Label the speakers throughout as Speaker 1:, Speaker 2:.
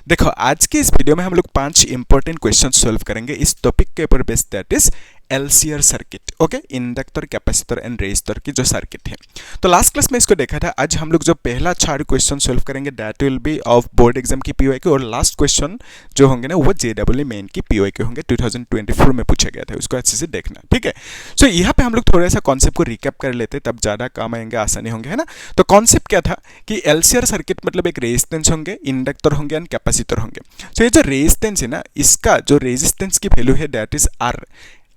Speaker 1: देखो आज के इस वीडियो में हम लोग 5 इंपॉर्टेंट क्वेश्चन सॉल्व करेंगे इस टॉपिक के ऊपर based, that is LCR circuit. Okay, inductor, capacitor and resistor की जो सर्किट है। तो लास्ट क्लास में इसको देखा था। आज हम लोग जो पहला 4 क्वेश्चन सॉल्व करेंगे that will be of board exam की पीओआईक्यू, और लास्ट क्वेश्चन जो होंगे ना वो जेडब्ल्यू मेन की पीओआईक्यू होंगे, 2024 में पूछा गया था, उसको अच्छे से देखना, ठीक है। सो यहाँ पे हम लोग थोड़ा सा कॉन्सेप्ट को रिकैप कर लेते, तब ज्यादा काम आएंगे, आसानी होंगे, है ना। तो कॉन्सेप्ट क्या था कि एलसीआर सर्किट मतलब एक रेजिस्टेंस होंगे, इंडक्टर होंगे एंड कैपेसिटर होंगे। तो ये जो रेजिस्टेंस है ना, इसका जो रेजिस्टेंस की वैल्यू है दैट इज आर,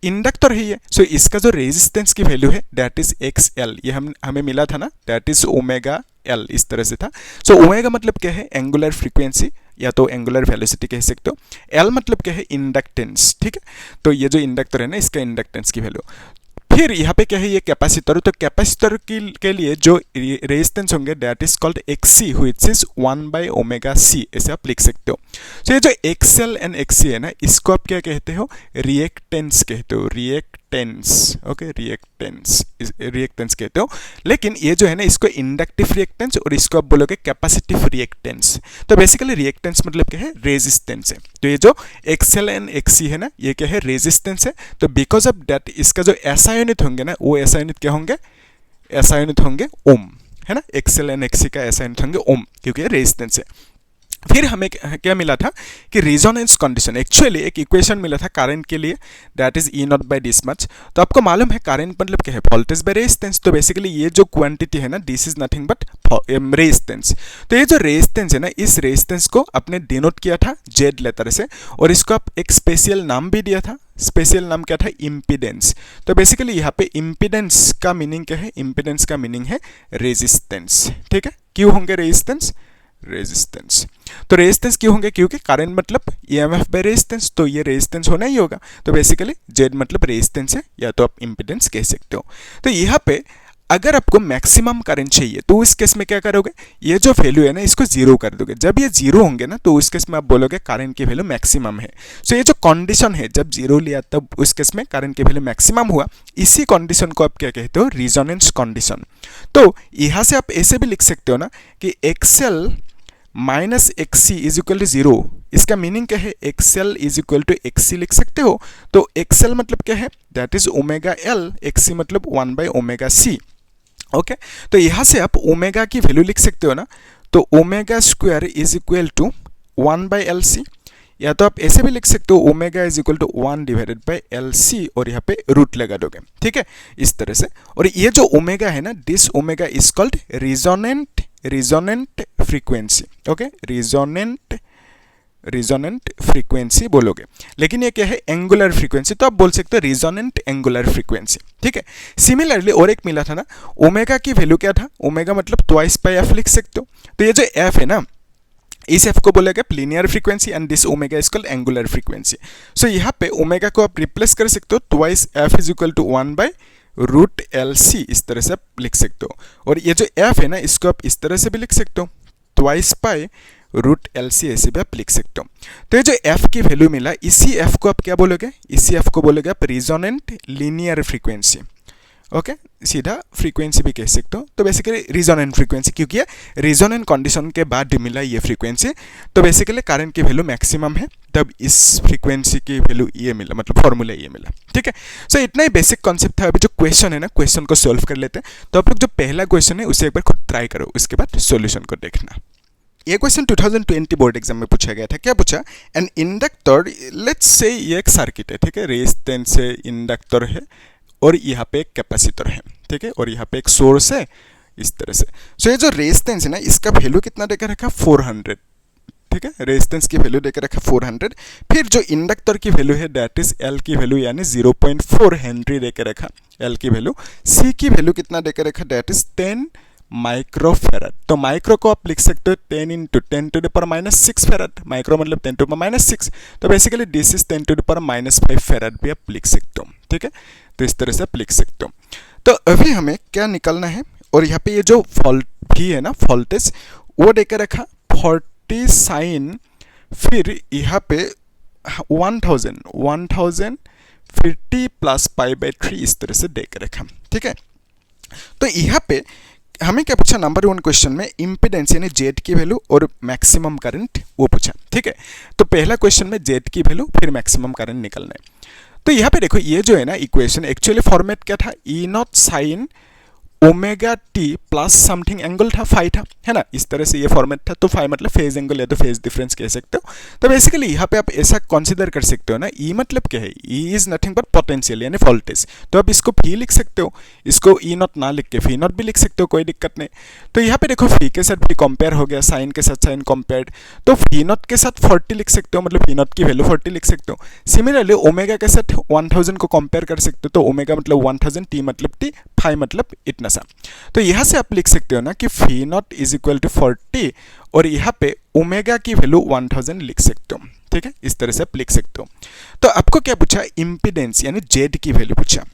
Speaker 1: इंडक्टर है ये। सो इसका जो रेजिस्टेंस की वैल्यू है दैट इज एक्स एल, ये हमें मिला था ना, दैट इज ओमेगा एल, इस तरह से था। सो ओमेगा मतलब क्या है, एंगुलर फ्रीक्वेंसी या तो एंगुलर वेलोसिटी कह सकते हो। एल मतलब क्या है, इंडक्टेंस, ठीक है। तो ये जो इंडक्टर है ना, इसका इंडक्टेंस की वैल्यू। फिर यहाँ पे क्या है, ये कैपेसिटर। तो कैपेसिटर के लिए जो रेजिस्टेंस होंगे that is called X C, which is 1/ओमेगा-c, ऐसे आप लिख सकते हो। तो ये जो एक्सएल एंड एक्सी है ना, इसको आप क्या कहते हो, रिएक्टेंस कहते हो, रिएक्टेंस। ओके, रिएक्टेंस कहते हो। लेकिन ये जो है ना, इसको इंडक्टिव रिएक्टेंस और इसको आप बोलोगे कैपेसिटिव रिएक्टेंस। तो बेसिकली रिएक्टेंस मतलब क्या है, रेजिस्टेंस है। तो ये जो एक्सएल एंड एक्सी है ना, ये क्या है, रेजिस्टेंस है। तो बिकॉज ऑफ दैट इसका जो ऐसा यूनिट होंगे ना, वो ऐसा यूनिट क्या होंगे, ऐसा यूनिट होंगे ओम, है ना। एक्सएल एंड एक्सी का ऐसा यूनिट होंगे ओम, क्योंकि ये रेजिस्टेंस है। फिर हमें क्या मिला था कि रेजोनेंस कंडीशन, एक्चुअली एक इक्वेशन मिला था करंट के लिए, that is E naught by this much. तो आपको मालूम है करंट मतलब क्या है, वोल्टेज बाय रेजिस्टेंस। तो बेसिकली ये जो क्वांटिटी है ना, this is nothing but resistance. तो ये जो रेजिस्टेंस है ना, इस रेजिस्टेंस को आपने डिनोट किया था जेड लेटर से, और इसको आप एक स्पेशल नाम भी दिया था। स्पेशल नाम क्या था, इम्पीडेंस। तो बेसिकली यहाँ पे इम्पीडेंस का मीनिंग क्या है, इम्पीडेंस का मीनिंग है रेजिस्टेंस, ठीक है। क्यों होंगे रेजिस्टेंस, रेजिस्टेंस। तो रेजिस्टेंस क्यों होंगे, क्योंकि करंट मतलब ईएमएफ बाय रेजिस्टेंस, तो ये रेजिस्टेंस होना ही होगा। तो बेसिकली जेड मतलब रेजिस्टेंस है, या तो आप इम्पीडेंस कह सकते हो। तो यहाँ पे अगर आपको मैक्सिमम करंट चाहिए तो इस केस में क्या करोगे, ये जो वैल्यू है ना, इसको जीरो कर दोगे। जब ये जीरो होंगे ना, तो उस केस में आप बोलोगे करंट की वैल्यू मैक्सिमम है। सो ये जो कंडीशन है, जब जीरो लिया तब उस केस में करंट की वैल्यू मैक्सिमम हुआ, इसी कंडीशन को आप क्या कहते हो, रेजोनेंस कंडीशन। तो यहाँ से आप ऐसे भी लिख सकते हो ना कि XL minus XC is equal to zero. इसका मीनिंग क्या है, XL is equal to XC लिख सकते हो। तो एक्सएल मतलब क्या है, that is omega L, XC मतलब 1/ओमेगा-c। ओके, तो यहाँ से आप ओमेगा की वैल्यू लिख सकते हो ना, तो omega square is equal to 1/LC, या तो आप ऐसे भी लिख सकते हो, omega is equal to 1/LC, और यहाँ पे रूट लगा दोगे, ठीक है, इस तरह से। और ये जो ओमेगा है ना, this omega is called resonant frequency. Okay, resonant frequency बोलोगे, लेकिन ये क्या है, एंगुलर फ्रीक्वेंसी। तो आप बोल सकते हो रिजोनेंट एंगुलर फ्रीक्वेंसी, ठीक है। सिमिलरली और एक मिला था ना, ओमेगा की वैल्यू क्या था, ओमेगा मतलब ट्वाइस बाय एफ लिख सकते हो। तो ये जो एफ है ना, इस एफ को बोलेगा linear frequency and this omega is called angular frequency. So यहाँ पे ओमेगा को आप रिप्लेस कर सकते हो, twice F is equal to 1/√LC, इस तरह से आप लिख सकते हो। और ये जो एफ है ना, इसको आप इस तरह से भी लिख सकते हो, ट्वाइस √LC, ऐसे भी आप लिख सकते हो। तो ये जो एफ की वैल्यू मिला, इसी एफ को आप क्या बोलोगे, इसी एफ को बोलोगे आप रिजोनेंट लीनियर फ्रीक्वेंसी। ओके, सीधा फ्रीक्वेंसी भी कह सकते हो। तो बेसिकली रिजोनेंट फ्रीक्वेंसी, क्योंकि ये रिजोनेंट कंडीशन के बाद मिला ये फ्रीक्वेंसी। तो बेसिकली करंट की वैल्यू मैक्सिमम है, तब इस फ्रीक्वेंसी की वैल्यू ये मिला, मतलब फॉर्मूला ये मिला, ठीक है। सो इतना ही बेसिक कॉन्सेप्ट था। अभी जो क्वेश्चन है ना, क्वेश्चन को सोल्व कर लेते हैं। तो आप लोग जो पहला क्वेश्चन है उसे एक बार खुद ट्राई करो, उसके बाद सोल्यूशन को देखना। ये क्वेश्चन 2020 बोर्ड एग्जाम में पूछा गया था। क्या पूछा, एन इंडक्टर, लेट्स से ये एक सर्किट है, ठीक है, रेजिस्टेंस है, इंडक्टर है, और यहाँ पे एक कैपेसिटर है, ठीक है, और यहाँ पे एक सोर्स है, इस तरह से। सो ये जो रेजिस्टेंस है ना, इसका वैल्यू कितना देकर रखा, 400, ठीक है, रेजिस्टेंस की वैल्यू देकर रखा 400। फिर जो इंडक्टर की वैल्यू है दैट इज एल की वैल्यू यानी 0.4 हेनरी देकर रखा, एल की वैल्यू। सी की वैल्यू कितना देकर रखा, दैट इज 10 माइक्रोफेराड। तो माइक्रो को आप लिख सकते हो 10 × 10⁻⁶ फेराड, माइक्रो मतलब 10⁻⁶। तो बेसिकली दिस इज 10⁻⁵ फेराड भी आप लिख सकते हो, ठीक है। तो इस तरह से आप लिख सकते हो। तो अभी हमें क्या निकलना है, और यहाँ पे ये जो वोल्ट भी है ना, वोल्टेज, वो देकर रखा 40 साइन, फिर यहाँ पे 1000 50 + π/3, इस तरह से देकर रखा, ठीक है। तो यहाँ पे हमें क्या पूछा नंबर 1 क्वेश्चन में इम्पीडेंस यानी जेड की वैल्यू और मैक्सिमम करंट वो पूछा, ठीक है। तो पहला क्वेश्चन में जेड की वैल्यू फिर मैक्सिमम करंट निकलना है। तो यहाँ पे देखो ये जो है ना इक्वेशन एक्चुअली फॉर्मेट क्या था, E naught sine omega T plus something angle था, फाई था, है ना, इस तरह से ये फॉर्मेट था। तो फाई मतलब फेज एंगल या तो फेज डिफरेंस कह सकते हो। तो बेसिकली यहाँ पे आप ऐसा कंसीडर कर सकते हो ना, ई मतलब क्या है, E is nothing but potential यानी वोल्टेज। तो आप इसको फी लिख सकते हो, इसको ई नॉट ना लिख के फी नॉट भी लिख सकते हो, कोई दिक्कत नहीं। तो यहाँ पे देखो फी के साथ भी कंपेयर हो गया, साइन के साथ साइन कंपेयर्ड, तो फी नॉट के साथ 40 लिख सकते हो, मतलब फी नॉट की वैल्यू 40 लिख सकते हो। सिमिलरली ओमेगा के साथ 1000 को कंपेयर कर सकते हो, तो ओमेगा मतलब 1000, टी मतलब टी, फाई मतलब इतना सा। तो यहां से आप लिख सकते हो ना कि फी नॉट इज इक्वल टू 40 और यहाँ पे ओमेगा की वैल्यू 1000 लिख सकते हो, ठीक है, इस तरह से आप लिख सकते हो। तो आपको क्या पूछा, इम्पीडेंस यानी जेड की वैल्यू पूछा,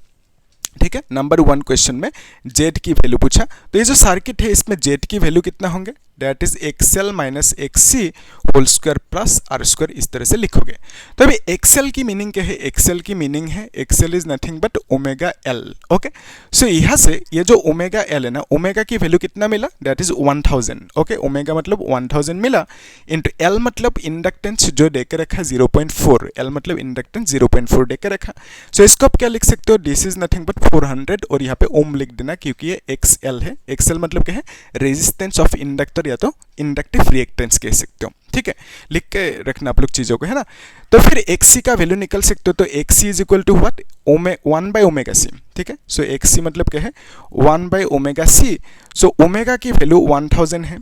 Speaker 1: ठीक है। नंबर 1 क्वेश्चन में जेड की वैल्यू पूछा। तो ये जो सर्किट है इसमें जेड की वैल्यू कितना होंगे, that is XL minus XC whole square plus R square, इस तरह से लिखोगे। तो अभी एक्सएल की मीनिंग क्या है, एक्सएल की मीनिंग है XL is nothing but omega L, okay. So यहाँ से ये जो ओमेगा एल है ना, ओमेगा की वैल्यू कितना मिला, दैट इज 1000, ओके। ओमेगा मतलब 1000 मिला, इंटू एल मतलब इंडक्टेंस जो देकर रखा 0.4, एल मतलब इंडक्टेंस 0.4 देकर रखा। सो इसको आप क्या लिख सकते हो, दिस इज नथिंग बट 400 और यहाँ पे ओम लिख देना क्योंकि ये एक्सएल है। एक्सएल मतलब क्या है, रेजिस्टेंस ऑफ इंडक्टर या तो इंडक्टिव रिएक्टेंस कह सकते हो, ठीक है। लिख के रखना आप लोग चीजों को, है ना। तो फिर एक्सी का वैल्यू निकल सकते हो, तो XC is equal to what, 1 by omega C, ठीक है। सो एक्सी मतलब क्या है, 1 by omega C. So omega की वैल्यू 1000 है,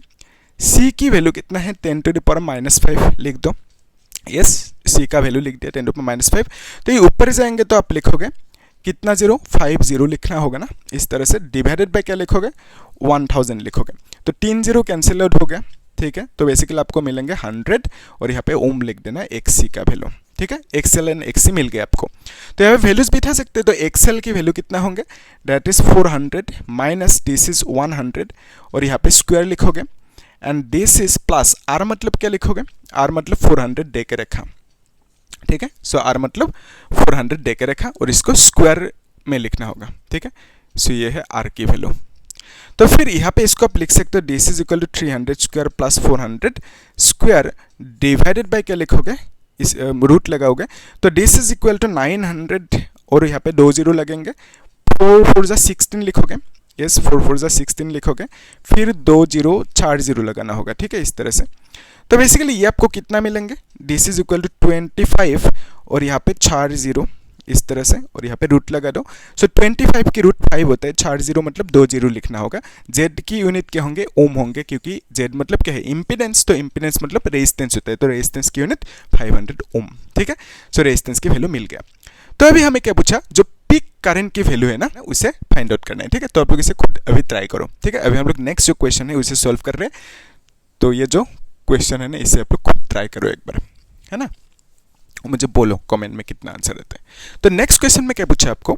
Speaker 1: सी की वैल्यू कितना है, 10 टू द पावर -5 लिख दो। यस, सी का वैल्यू लिख दिया 10 टू द पावर -5। तो ये ऊपर जाएंगे तो आप लिखोगे कितना, 50 लिखना होगा ना, इस तरह से डिवाइडेड बाय क्या लिखोगे, 1000 लिखोगे। तो 3 0 कैंसिल आउट हो गया, ठीक है। तो बेसिकली आपको मिलेंगे 100 और यहाँ पे ओम लिख देना एक्सी का वैल्यू, ठीक है। एक्सएल एंड एक्सी मिल गया आपको। तो यहाँ पे वैल्यूज बिठा सकते हैं। तो एक्सएल की वैल्यू कितना होंगे, that is 400 minus this is 100 और यहाँ पे स्क्वायर लिखोगे and this is plus R मतलब क्या लिखोगे, आर मतलब 400 दे के रखा, ठीक है। सो आर मतलब 400 दे के रखा और इसको स्क्वायर में लिखना होगा, ठीक है। सो ये है आर की वैल्यू। तो फिर यहाँ पे इसको आप लिख सकते हो, this is equal to 300 square plus 400 square divided by क्या लिखोगे, इस रूट लगाओगे। तो दिस इज इक्वल टू 900 और यहाँ पे 2 0 लगेंगे, 4 4 जा 16 लिखोगे, यस 4 4 जा 16 लिखोगे, फिर 2 0 4 0 लगाना होगा, ठीक है, इस तरह से। तो बेसिकली ये आपको कितना मिलेंगे, दिस इज इक्वल टू 25 और यहाँ पे 4 0 इस तरह से और यहाँ पे रूट लगा दो। सो 25 की रूट 5 होता है, 4 0 मतलब 2 0 लिखना होगा। जेड की यूनिट क्या होंगे, ओम होंगे, क्योंकि जेड मतलब क्या है, इम्पीडेंस, तो इम्पीडेंस मतलब रेजिस्टेंस होता है, तो रेजिस्टेंस की यूनिट 500 ओम, ठीक है। सो रेजिस्टेंस की वैल्यू मिल गया। तो अभी हमें क्या पूछा, जो पीक करंट की वैल्यू है ना उसे फाइंड आउट करना है, ठीक है। तो आप लोग इसे खुद अभी ट्राई करो, ठीक है। अभी हम लोग नेक्स्ट जो क्वेश्चन है उसे सॉल्व कर रहे हैं। तो ये जो क्वेश्चन है ना इसे आप लोग खुद ट्राई करो एक बार, है ना, मुझे बोलो कमेंट में कितना आंसर रहता है। तो नेक्स्ट क्वेश्चन में क्या पूछा आपको,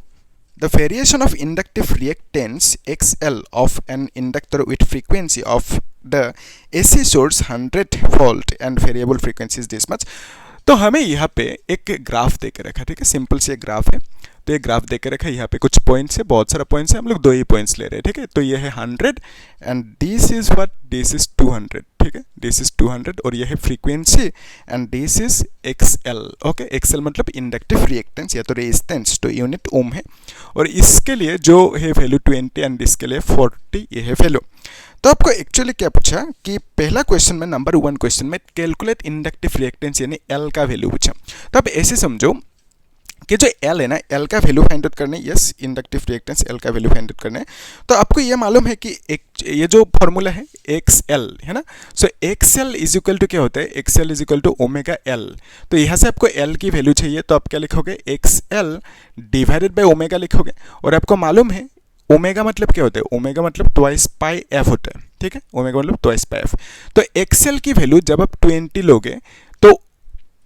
Speaker 1: the variation of inductive reactance XL of an inductor with frequency of the AC source 100 volt and variable frequency is this much. तो हमें यहाँ पे एक ग्राफ दे के रखा, ठीक है, सिंपल से एक ग्राफ है। तो ये ग्राफ दे के रखा है, यहाँ पे कुछ पॉइंट्स है, बहुत सारा पॉइंट्स है, हम लोग 2 ही पॉइंट्स ले रहे हैं, ठीक है। तो ये है 100 and this is what, this is 200, ठीक है, दिस इज 200 और ये है frequency and this is XL, okay. XL मतलब इंडक्टिव रिएक्टेंस या तो रेजिस्टेंस, तो यूनिट ओम है और इसके लिए जो है वैल्यू 20 एंड इसके लिए 40, ये है वैल्यू। तो आपको एक्चुअली क्या पूछा कि पहला क्वेश्चन में नंबर 1 क्वेश्चन में कैलकुलेट इंडक्टिव रिएक्टेंस यानी L का वैल्यू पूछा। तो आप ऐसे समझो कि जो L है ना, L का वैल्यू फाइंड आउट करना है, यस इंडक्टिव रिएक्टेंस L का वैल्यू फाइंड आउट करना है। तो आपको ये मालूम है कि ये जो फॉर्मूला है XL है ना, so XL is equal to क्या होता है, XL is equal to omega L। तो यहाँ से आपको L की वैल्यू चाहिए, तो आप क्या लिखोगे, XL डिवाइडेड बाय ओमेगा लिखोगे। और आपको मालूम है ओमेगा मतलब क्या होता है, ओमेगा मतलब ट्वाइस पाई एफ होता है, ठीक है, ओमेगा मतलब ट्वाइस पाई एफ। तो XL की वैल्यू जब आप 20 लोगे तो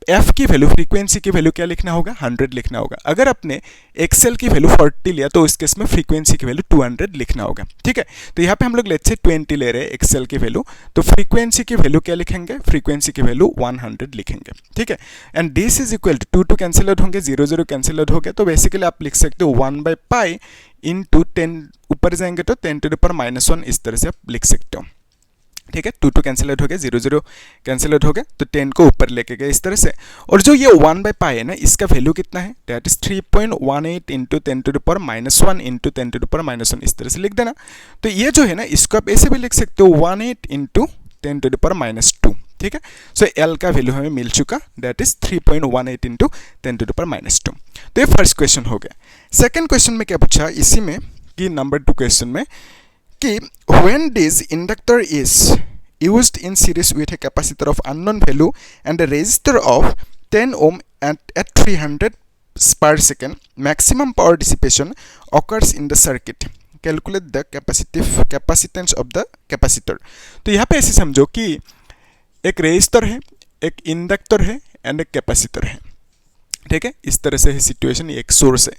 Speaker 1: एफ की वैल्यू, फ्रीक्वेंसी की वैल्यू क्या लिखना होगा, 100 लिखना होगा। अगर आपने एक्सएल की वैल्यू 40 लिया तो इस केस में फ्रीक्वेंसी की वैल्यू 200 लिखना होगा, ठीक है। तो यहाँ पे हम लोग लेट्स से 20 ले रहे हैं एक्सएल की वैल्यू, तो फ्रीक्वेंसी की वैल्यू क्या लिखेंगे, फ्रीक्वेंसी की वैल्यू 100 लिखेंगे, ठीक है। And this is equal to 2 cancel out होंगे, 0 0 कैंसिल आउट हो गया, तो बेसिकली आप लिख सकते हो 1/π इंटू 10, ऊपर जाएंगे तो 10⁻⁻1 इस तरह से आप लिख सकते हो, ठीक है। 2 कैंसिल आउट हो गया, 0 0 कैंसिल आउट हो गया, तो 10 को ऊपर लेके गए इस तरह से। और जो ये 1/π है ना, इसका वैल्यू कितना है, दैट इज 3.18 इंटू 10⁻⁻1 इंटू 10⁻⁻1 इस तरह से लिख देना। तो ये जो है ना, इसको आप ऐसे भी लिख सकते हो 18 इंटू 10⁻², ठीक है। सो एल का वैल्यू हमें मिल चुका, दैट इज 3.18 इंटू 10⁻²। तो ये फर्स्ट क्वेश्चन हो गया। सेकेंड क्वेश्चन में क्या पूछा इसी में कि नंबर 2 क्वेश्चन में कि when this inductor is used in series with a capacitor of unknown value and a resistor of 10 ohm at 300 per second, maximum power dissipation occurs in the circuit. Calculate the capacitance of the capacitor. तो यहाँ पे ऐसे समझो कि एक resistor है, एक inductor है एंड एक कैपेसिटर है, ठीक है। इस तरह से है सिचुएशन, एक सोर्स है।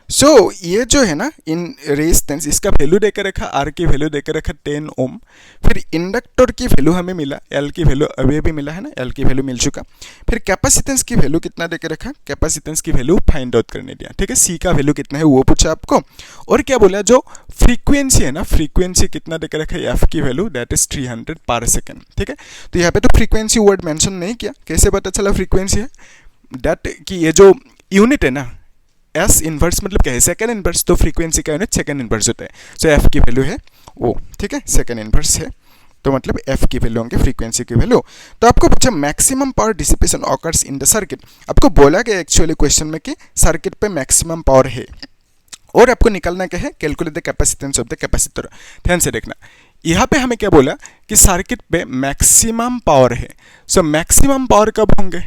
Speaker 1: सो ये जो है ना, इन रेजिस्टेंस, इसका वैल्यू देकर रखा, आर की वैल्यू देकर रखा 10 ओम, फिर इंडक्टर की वैल्यू हमें मिला, एल की वैल्यू अभी भी मिला है ना, एल की वैल्यू मिल चुका। फिर कैपेसिटेंस की वैल्यू कितना देकर रखा, कैपेसिटेंस की वैल्यू फाइंड आउट करने दिया, ठीक है। सी का वैल्यू कितना है वो पूछा आपको, और क्या बोला, जो फ्रीक्वेंसी है ना, फ्रीक्वेंसी कितना देकर रखा है, एफ की वैल्यू दैट इज 300 पर सेकेंड, ठीक है। तो यहाँ पे तो फ्रीक्वेंसी वर्ड मेंशन नहीं किया, कैसे पता चला फ्रीक्वेंसी है, दैट कि ये जो यूनिट है ना, एस इनवर्स मतलब क्या है, सेकंड इनवर्स, तो फ्रीक्वेंसी का यूनिट सेकंड इनवर्स होता है। सो एफ की वैल्यू है वो, ठीक है, सेकंड इनवर्स है, तो मतलब एफ की वैल्यू होंगे फ्रीक्वेंसी की वैल्यू। तो आपको पूछा maximum power dissipation occurs in the circuit, आपको बोला गया एक्चुअली क्वेश्चन में कि सर्किट पे मैक्सिमम पावर है, और आपको निकालना क्या है, calculate the capacitance of the capacitor. ध्यान से देखना, यहाँ पे हमें क्या बोला कि सर्किट पे मैक्सिमम पावर है। सो मैक्सिमम पावर कब होंगे,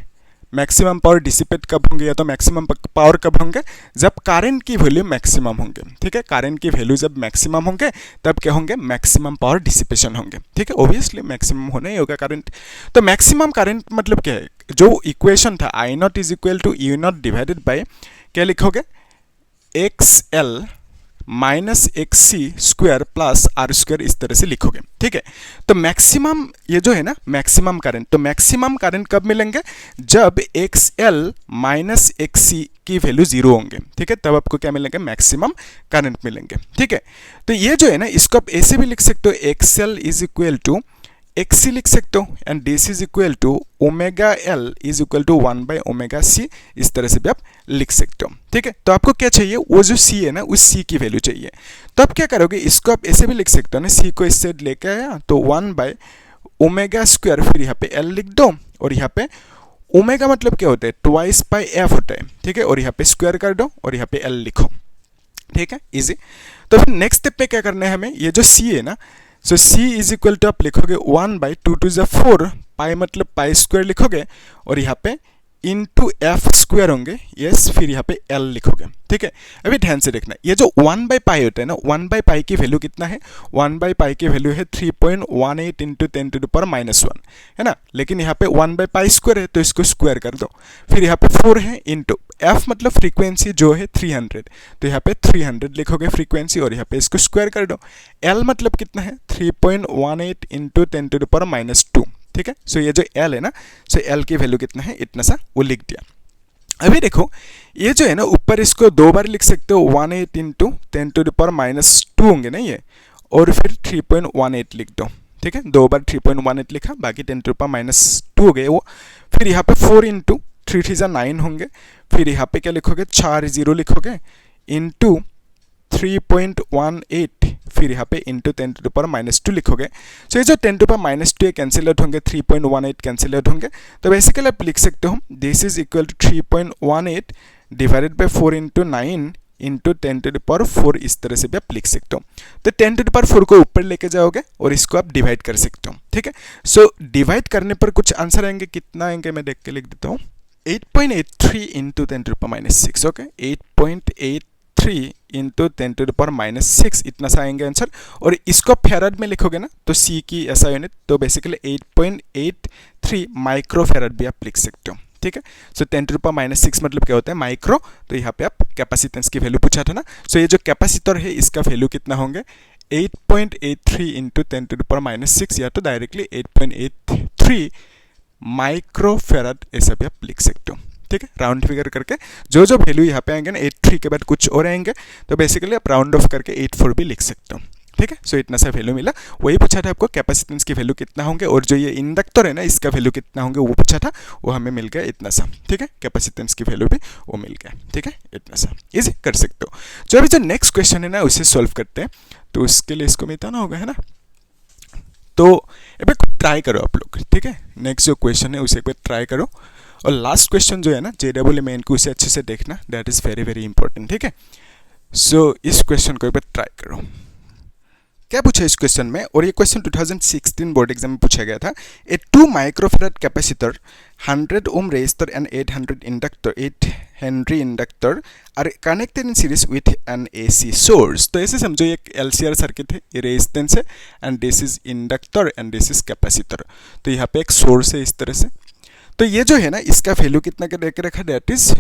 Speaker 1: मैक्सिमम पावर डिसिपेट कब होंगे, या तो मैक्सिमम पावर कब होंगे, जब करंट की वैल्यू मैक्सिमम होंगे, ठीक है। करंट की वैल्यू जब मैक्सिमम होंगे तब क्या होंगे, मैक्सिमम पावर डिसिपेशन होंगे, ठीक है। ऑब्वियसली मैक्सिमम होना ही होगा करंट। तो मैक्सिमम करंट मतलब क्या है, जो इक्वेशन था I naught is equal to U naught divided by क्या लिखोगे, X L minus X C square plus R square, इस तरह से लिखोगे, ठीक है। तो मैक्सिमम ये जो है ना मैक्सिमम करंट, तो मैक्सिमम करंट कब मिलेंगे, जब एक्स एल माइनस एक्स सी की वैल्यू 0 होंगे, ठीक है, तब आपको क्या मिलेंगे, मैक्सिमम करंट मिलेंगे, ठीक है। तो ये जो है ना, इसको आप ऐसे भी लिख सकते हो, X L is equal to X C लिख सकते हो, and this is equal to omega L is equal to 1/ω_c, इस तरह से भी आप लिख सकते हो, ठीक है। तो आपको क्या चाहिए, वो जो सी है ना, उस सी की वैल्यू चाहिए। तो आप क्या करोगे, इसको आप ऐसे भी लिख सकते हो ना, सी को इससे लेके आया तो 1/ω², फिर यहाँ पे एल लिख दो, और यहाँ पे ओमेगा मतलब क्या होता है, 2/f होता है, ठीक है, और यहाँ पे स्क्वायर कर दो, और यहाँ पे एल लिखो, ठीक है, इजी। तो फिर नेक्स्ट स्टेप पे क्या करना है हमें, ये जो सी है ना, सो सी इज इक्वल टू आप लिखोगे 1/2 पाई मतलब पाई स्क्वायर लिखोगे, और यहाँ पे इंटू एफ स्क्वायर होंगे, यस, फिर यहाँ पे एल लिखोगे, ठीक है। अभी ध्यान से देखना, ये जो 1/π होता है ना, 1/π की वैल्यू कितना है, 1/π की वैल्यू है 3.18 इंटू 10⁻⁻1 है ना, लेकिन यहाँ पे 1/π स्क्वायर है तो इसको स्क्वायर कर दो, फिर यहाँ पे 4 है इंटू एफ मतलब फ्रीक्वेंसी जो है 300, तो यहाँ पे 300 लिखोगे फ्रीक्वेंसी, और यहाँ पे इसको स्क्वायर कर दो। एल मतलब कितना है, 3.18 इंटू 10⁻², ठीक है। सो ये जो एल है ना, सो एल की वैल्यू कितना है, इतना सा वो लिख दिया। अभी देखो, ये जो है ना, ऊपर इसको 2 बार लिख सकते हो, 18 इंटू 10⁻² होंगे ना ये, और फिर 3.18 लिख दो, ठीक है। 2 बार 3.18 लिखा, बाकी 10⁻² हो गए वो, फिर यहाँ पे 4 इंटू 3 3 9 होंगे, फिर यहाँ पे क्या लिखोगे, 4 0 लिखोगे, इंटू 3.18, फिर यहाँ पे इंटू 10⁻² लिखोगे। सो ये जो 10⁻² कैंसिल आउट होंगे, 3.18 कैंसिल आउट होंगे, तो बेसिकली आप लिख सकते हो this is equal to 3.18 divided by 4 into 9 into 10⁻⁴, इस तरह से भी आप लिख सकते हो। तो 10⁻⁴ को ऊपर लेके जाओगे और इसको आप डिवाइड कर सकते हो, ठीक है। सो डिवाइड करने पर कुछ आंसर आएंगे, कितना आएंगे मैं देख के लिख देता हूँ, 8.83 इंटू 10⁻�6, ओके, 8.83 इंटू 10⁻�6, इतना सा आएंगे आंसर। और इसको फेराड में लिखोगे ना, तो सी की ऐसा यूनिट, तो बेसिकली 8.83 माइक्रो फेराड भी आप लिख सकते हो, ठीक है। सो 10⁻⁶ मतलब क्या होता है, माइक्रो। तो यहाँ पे आप कैपेसिटेंस की वैल्यू पूछा था ना, सो ये जो कैपेसिटर है इसका वैल्यू कितना होंगे 8.83 इंटू 10⁻⁶, या तो डायरेक्टली 8.83 माइक्रोफेराड, ऐसा भी आप लिख सकते हो। ठीक है, राउंड फिगर करके जो जो वैल्यू यहाँ पे आएंगे ना 83 के बाद कुछ और आएंगे, तो बेसिकली आप राउंड ऑफ करके 84 भी लिख सकते हो। ठीक है, सो इतना सा वैल्यू मिला। वही पूछा था आपको कैपेसिटेंस की वैल्यू कितना होंगे, और जो ये इंडक्टर है ना इसका वैल्यू कितना होंगे वो पूछा था, वो हमें मिल गया इतना सा। ठीक है, कैपेसिटेंस की वैल्यू भी वो मिल गया। ठीक है, इतना सा इजी कर सकते हो। जो अभी जो नेक्स्ट क्वेश्चन है ना उसे सॉल्व करते हैं, तो उसके लिए इसको मिटाना होगा, है ना। तो एक बार ट्राई करो आप लोग। ठीक है, नेक्स्ट जो क्वेश्चन है उसे एक बार ट्राई करो, और लास्ट क्वेश्चन जो है ना JEE मेन को उसे अच्छे से देखना, that is very very important. ठीक है, सो इस क्वेश्चन को एक बार ट्राई करो। क्या पूछा इस क्वेश्चन में, और ये क्वेश्चन 2016 बोर्ड एग्जाम में पूछा गया था। A 2 microfarad capacitor, 100 ohm resistor and 800 inductor, 8 henry inductor are connected in series with an AC source. तो ऐसे समझो ये LCR सर्किट है, ये रेजिस्टेंस है, and this is inductor and this is capacitor. तो यहाँ पे एक सोर्स है इस तरह से। तो ये जो है ना इसका वैल्यू कितना का दे के रखा, दैट इज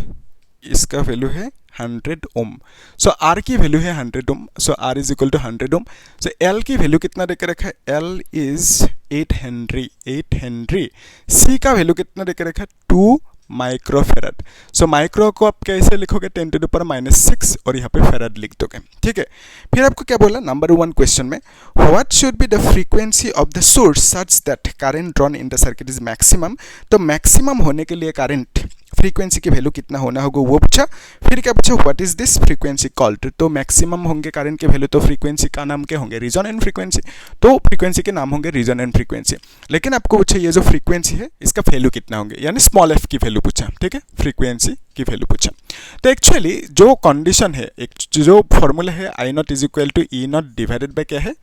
Speaker 1: इसका वैल्यू है 100 ओम। सो R की वैल्यू है 100 ohm, so R is equal to 100 ohm. So L की वैल्यू कितना देकर रखा है, L इज 8 हेनरी। C का वैल्यू कितना देकर रखा है, 2 माइक्रोफेराड। सो माइक्रो को आप कैसे लिखोगे 10⁻⁶, और यहाँ पे फेराड लिख दोगे। ठीक है, फिर आपको क्या बोला नंबर 1 क्वेश्चन में, what should be the frequency of the source such that current drawn in the circuit is maximum. तो मैक्सिमम होने के लिए करंट फ्रीक्वेंसी की वैल्यू कितना होना होगा वो पूछा। फिर क्या पूछा, what is this frequency called. तो मैक्सिमम होंगे करंट के वैल्यू, तो फ्रीक्वेंसी का नाम क्या होंगे, रेजोनेंट फ्रीक्वेंसी। तो फ्रीक्वेंसी के नाम होंगे रेजोनेंट फ्रीक्वेंसी। लेकिन आपको पूछा ये जो फ्रीक्वेंसी है इसका वैल्यू कितना होंगे, यानी स्मॉल f की वैल्यू पूछा। ठीक है, फ्रीक्वेंसी की वैल्यू पूछा। तो एक्चुअली जो कंडीशन है, एक जो फॉर्मूला है, I0 is equal to E0 divided by क्या है,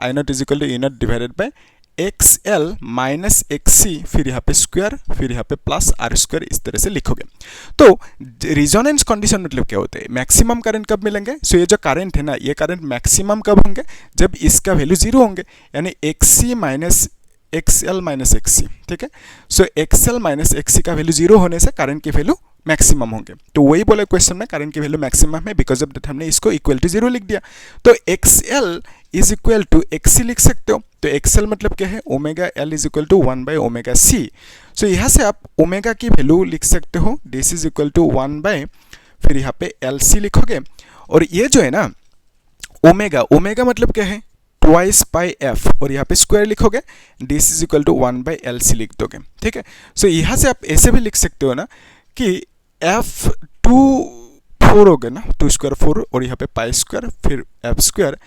Speaker 1: I0 is equal to E0 divided by XL minus XC, फिर यहाँ पे स्क्वायर, फिर यहाँ पे प्लस R स्क्वायर, इस तरह से लिखोगे। तो रिजोनेंस कंडीशन मतलब क्या होता है, मैक्सिमम करंट कब मिलेंगे। सो ये जो करंट है ना, ये करंट मैक्सिमम कब होंगे, जब इसका वैल्यू 0 होंगे, यानी XC minus XL minus XC। ठीक है, सो XL माइनस XC का वैल्यू 0 होने से करंट की वैल्यू मैक्सिमम होंगे। तो वही बोले क्वेश्चन में करंट की वैल्यू मैक्सिमम है, बिकॉज ऑफ दैट हमने इसको इक्वल टू 0 लिख दिया। तो XL is equal to XC लिख सकते हो। तो XL मतलब क्या है, omega L is equal to 1 by omega C। So यहाँ से आप ओमेगा की वैल्यू लिख सकते हो, this is equal to 1 by, फिर यहाँ पे LC लिखोगे। और ये जो है ना ओमेगा मतलब क्या है, ट्वाइस पाई f, और यहाँ पे स्क्वायर लिखोगे, this is equal to 1 by LC लिख दोगे। ठीक है, सो यहाँ से आप ऐसे भी लिख सकते हो ना कि F2 4 हो गए ना, 2 स्क्वायर 4, और यहाँ पे पाई स्क्वायर, फिर F स्क्वायर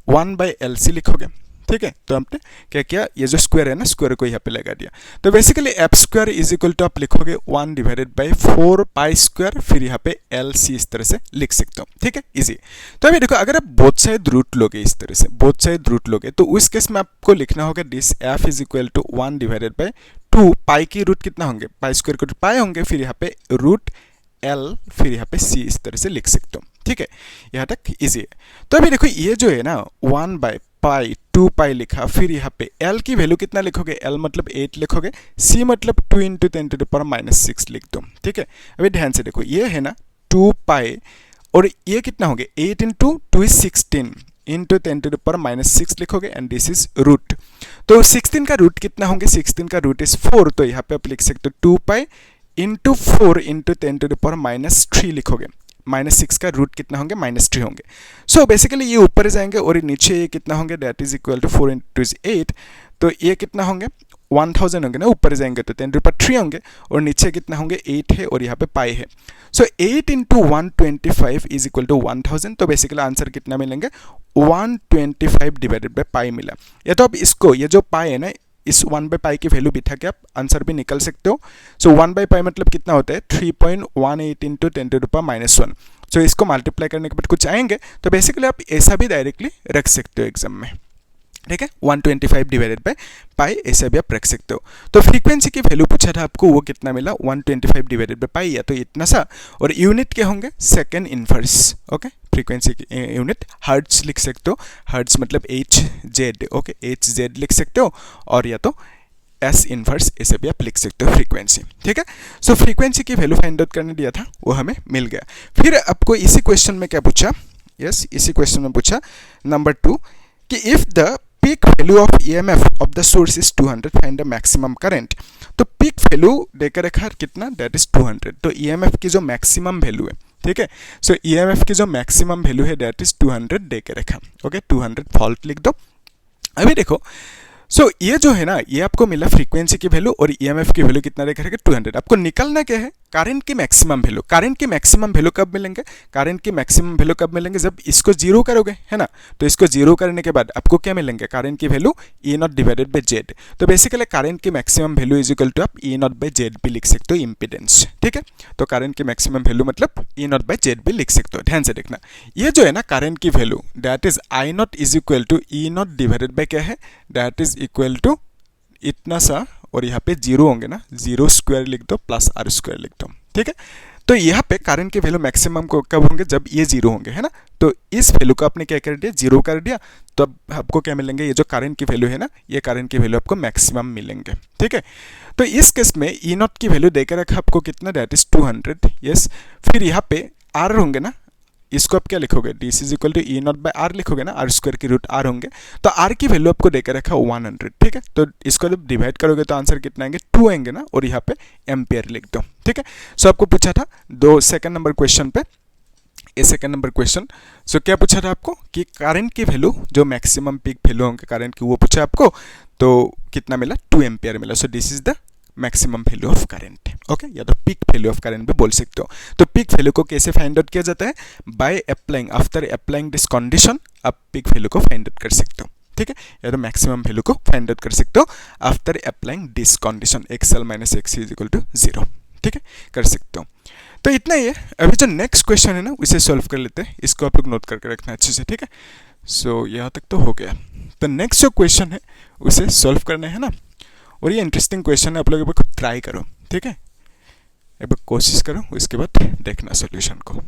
Speaker 1: 1 बाय LC लिखोगे। ठीक है, तो हमने क्या किया, ये जो स्क्वायर है ना, स्क्वायर को यहाँ पे लगा दिया। तो basically F square is equal to आप लिखोगे 1 डिवाइडेड बाय 4 पाई स्क्वायर, फिर यहाँ पे LC इस तरह से लिख सकते हो। ठीक है, इजी। तो अभी देखो, अगर आप बोथ साइड रूट लोगे, इस तरह से बोथ साइड रूट लोगे, तो उस केस में आपको लिखना होगा this F is equal to 1 divided by 2 pi की रूट कितना होंगे, पाई स्क्वायर के रूट पाई होंगे, फिर यहाँ पे रूट L, फिर यहाँ पे C, इस तरह से लिख सकते हो। ठीक है, यहाँ तक इजी है। तो अभी देखो ये जो है ना 1 बाय पाई 2 पाई लिखा, फिर यहाँ पे L की वैल्यू कितना लिखोगे, L मतलब 8 लिखोगे, C मतलब 2 इंटू 10⁻�6 लिख दो। ठीक है, अभी ध्यान से देखो, ये है ना 2 पाई, और ये कितना होंगे 8 इंटू 2 इज 16 इंटू 10⁻�6 लिखोगे, एंड दिस इज रूट। तो 16 का रूट कितना होंगे, 16 का रूट इज 4, तो यहाँ पे आप लिख सकते हो 2 पाई इंटू 4 इंटू 10⁻⁻3 लिखोगे, -6 का रूट कितना होंगे, -3 होंगे। सो बेसिकली ये ऊपर जाएंगे, और नीचे ये कितना होंगे, that is equal to 4 into 8, तो ये कितना होंगे 1000 होंगे ना, ऊपर जाएंगे तो 10⁻3 होंगे, और नीचे कितना होंगे 8 है, और यहाँ पे पाई है। सो 8 इंटू 125 इज इक्वल टू 1000। तो बेसिकली आंसर कितना मिलेंगे, 125 डिवाइडेड बाय पाई मिला। या तो आप इसको, ये जो पाई है ना, इस 1 बाई पाई की वैल्यू बिठा के आप आंसर भी निकल सकते हो। सो 1 बाई पाई मतलब कितना होता है, 3.18 इंटू 10⁻⁻1। सो इसको मल्टीप्लाई करने के बाद कुछ आएंगे, तो बेसिकली आप ऐसा भी डायरेक्टली रख सकते हो एग्जाम में। ठीक है, 125 डिवाइडेड बाय पाई, ऐसा भी आप रख सकते हो। तो फ्रीक्वेंसी की वैल्यू पूछा था आपको, वो कितना मिला, 125 डिवाइडेड बाय पाई, या तो इतना सा, और यूनिट क्या होंगे, सेकंड इनवर्स। ओके, फ्रीक्वेंसी की यूनिट हर्ट्ज लिख सकते हो, हर्ट्ज मतलब HZ। ओके, HZ लिख सकते हो, और या तो एस इनवर्स ऐसे भी आप लिख सकते हो फ्रीक्वेंसी, ठीक है। सो फ्रीक्वेंसी की वैल्यू फाइंड आउट करने दिया था, वो हमें मिल गया। फिर आपको इसी क्वेश्चन में क्या पूछा, इसी क्वेश्चन में पूछा नंबर 2 कि if the peak value of EMF of the source is 200 find the maximum current. तो पीक वैल्यू देकर रखा कितना, दैट इज 200। तो ईएमएफ की जो मैक्सिमम वैल्यू है, ठीक है, सो ईएमएफ की जो मैक्सिमम वैल्यू है दैट इज 200 देकर रखा, ओके, 200 वोल्ट लिख दो। अभी देखो, सो ये जो है ना, ये आपको मिला फ्रीक्वेंसी की वैल्यू और ईएमएफ की वैल्यू कितना देखा रहेगा, 200। आपको निकालना क्या है, करंट की मैक्सिमम वैल्यू। करंट की मैक्सिमम वैल्यू कब मिलेंगे, करंट की मैक्सिमम वैल्यू कब मिलेंगे, जब इसको जीरो करोगे, है ना। तो इसको जीरो करने के बाद आपको क्या मिलेंगे, करंट की value E naught divided by Z. तो बेसिकली करंट की maximum value is equal to आप ई नॉट बाई जेड भी लिख सकते हो, इम्पीडेंस, ठीक है। तो करंट की मैक्सिमम वैल्यू मतलब ई नॉट बाई जेड भी लिख सकते हो। ध्यान से देखना, ये जो है ना करंट की value that is I naught is equal to E naught divided by क्या है, दैट इज इक्वल टू इतना सा, और यहाँ पे जीरो होंगे ना, जीरो स्क्वायर लिख दो प्लस आर स्क्वायर लिख दो, ठीक है। तो यहाँ पे करंट के वैल्यू मैक्सिमम को कब होंगे, जब ये जीरो होंगे, है ना। तो इस वैल्यू को आपने क्या कर दिया, जीरो कर दिया, तो अब आपको क्या मिलेंगे, ये जो करंट की वैल्यू है ना, ये करंट की वैल्यू आपको मैक्सिमम मिलेंगे, ठीक है। तो इस केस में ई नॉट की वैल्यू देकर रखा आपको कितना, दैट इज 200, यस। फिर यहाँ पे आर होंगे ना, इसको आप क्या लिखोगे, D is equal to E naught by R लिखोगे ना, आर स्क्वायर की रूट आर होंगे। तो आर की वैल्यू आपको देकर रखा 100, ठीक है। तो इसको जब डिवाइड करोगे तो आंसर कितना आएंगे, 2 आएंगे ना, और यहाँ पे एम्पियर लिख दो, ठीक है। सो आपको पूछा था सेकंड नंबर क्वेश्चन पे, ये सेकंड नंबर क्वेश्चन। सो क्या पूछा था आपको कि करंट की वैल्यू जो मैक्सिमम पीक वैल्यू होंगे करंट की, वो पूछा आपको, तो कितना मिला, 2 एम्पियर मिला। सो this is the maximum value of current, okay, या तो पीक वैल्यू ऑफ करंट भी बोल सकते हो। तो पीक वैल्यू को कैसे फाइंड आउट किया जाता है, by applying, after applying this condition आप पीक वैल्यू को फाइंड आउट कर सकते हो, ठीक है, या तो मैक्सिमम वैल्यू को फाइंड आउट कर सकते हो after applying this condition, XL minus X is equal to 0, ठीक है, कर सकते हो। तो इतना ही है। अभी जो नेक्स्ट क्वेश्चन है ना, उसे सॉल्व कर लेते हैं, इसको आप लोग नोट करके रखना अच्छे से, ठीक है। सो यहाँ तक तो हो गया। तो नेक्स्ट जो क्वेश्चन है उसे सॉल्व करना है ना, और ये इंटरेस्टिंग क्वेश्चन है, आप लोग एक बार खुद ट्राई करो, ठीक है, एक बार कोशिश करो, उसके बाद देखना सॉल्यूशन को।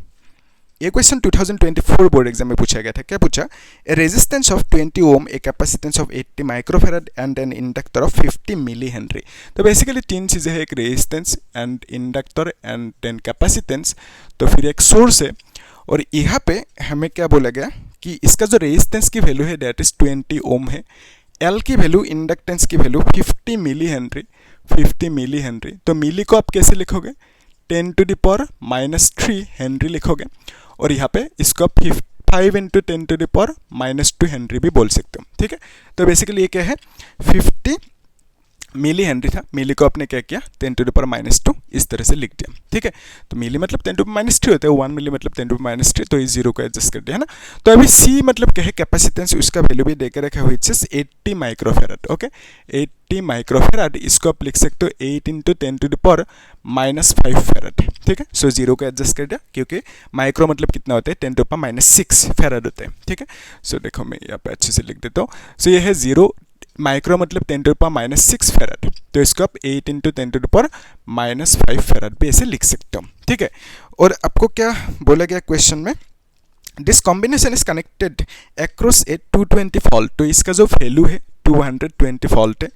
Speaker 1: ये क्वेश्चन 2024 बोर्ड एग्जाम में पूछा गया था। क्या पूछा, a resistance of 20 ohm, a capacitance of 80 microfarad and an inductor of 50 milli henry. तो बेसिकली 3 चीज़ें हैं, एक resistance and inductor and then capacitance, तो फिर एक सोर्स है। और यहाँ पे हमें क्या बोला गया कि इसका जो रेजिस्टेंस की वैल्यू है दैट इज 20 ओम है, एल की वैल्यू, इंडक्टेंस की value 50 milli henry, 50 milli henry. तो मिली को आप कैसे लिखोगे, 10 टू द पावर -3 हेनरी लिखोगे, और यहाँ पे इसको आप 5 into 10 to the power -2 henry भी बोल सकते हो, ठीक है। तो बेसिकली ये क्या है, 50 मिली हेनरी था, मिली को आपने क्या किया, 10 टू द पावर -2 इस तरह से लिख दिया, ठीक है। तो मिली मतलब 10 टू द पावर -3 होता है, 1 मिली मतलब 10 टू द पावर -3, तो इस 0 को एडजस्ट कर दिया, है ना। तो अभी सी मतलब क्या है, कैपेसिटेंस, उसका वैल्यू भी देकर रखा है, which is 80 microfarad, okay, 80 microfarad. इसको आप लिख सकते हो 8 into 10 to the power -5 farad, ठीक है। सो 0 को एडजस्ट कर दिया, क्योंकि माइक्रो मतलब कितना होता है, 10 टू द पावर -6 फेराड होता है, ठीक है। सो देखो मैं यहाँ पे अच्छे से लिख देता हूँ। सो ये है 0, माइक्रो मतलब 10 टू द पावर -6 फेराड, तो इसको आप 8 into 10 to the power -5 farad भी ऐसे लिख सकते हो, ठीक है। और आपको क्या बोला गया क्वेश्चन में, this combination is connected across A 220 volt. तो इसका जो वैल्यू है 220 वोल्ट है।